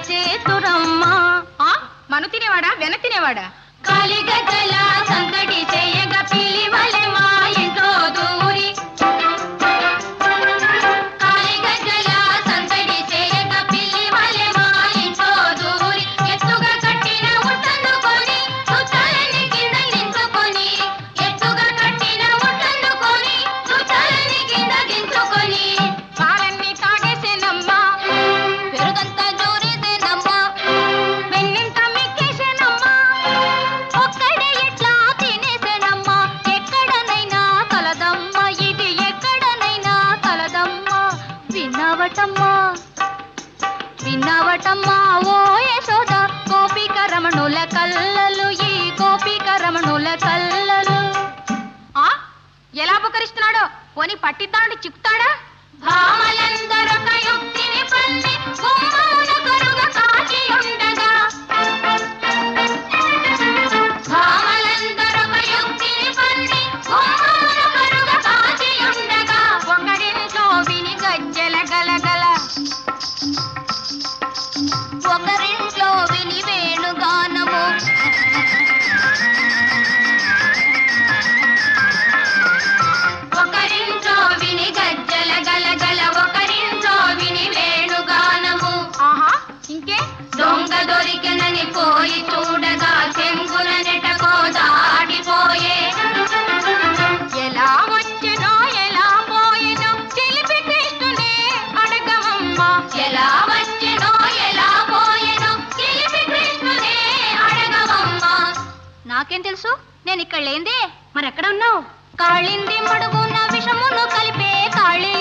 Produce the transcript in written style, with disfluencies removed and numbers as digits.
చేతురమ్మా. మను తినేవాడా వెన తినేవాడా? కాలిగజల సందడి చేయగ పిలివలె మా ఇంట్లో దూరి, కాలిగజల సందడి చేయగ పిలివలె మా ఇంట్లో దూరి, ఎత్తుగా కట్టిన ఉట్టందుకొని చుట్టాలని కింద గించుకొని, ఎత్తుగా కట్టిన ఉట్టందుకొని చుట్టాలని కింద గించుకొని, పాలన్నీ తాగేసేనమ్మా, పెరుగంతా జోరేసేనమ్మా, వెన్నింత మిక్కేసేనమ్మా, ఒక్కడే ఇట్లా తినేసేనమ్మా. ఎక్కడనైనా కలదమ్మా, ఇది ఎక్కడనైనా కలదమ్మా. విన్నావటమ్మా విన్నావటమ్మా ఓ యశోద, గోపిక రమణుల కల్లలు, ఈ గోపిక రమణుల కల్లలు. ఎలా అపకరిస్తున్నాడో, పోని పట్టిద్దామని చిక్కుతాడా? భామలందరొక యుక్తిని పన్ని గుమ్మమున కరుగ కాచి ఉండగా, భామలందరొక యుక్తిని పన్ని గుమ్మమున కరుగ కాచి ఉండగా, ఒకరింట్లో విని గజ్జెల గలగల, ఒకరింట్లో విని వేణుగానము, ఒకరింట్లో విని గజ్జల గలగల, ఒకరింట్లో విని వేణుగానము. ఇంకే దొంగ దొరికెనని పోయి చూడగా చెంగుల నెటకో దాటిపోయే, ఎలా వచ్చెనో ఎలా పోయెనో చిలిపి కృష్ణునే అడగవమ్మా, ఎలా వచ్చెనో ఎలా పోయెనో చిలిపి కృష్ణునే అడగవమ్మా. నాకేం తెలుసు, నేను ఇక్కడ లేందే, మరెక్కడ ఉన్నావు? కాళింది మడుగున విషమును కలిపే కాళీ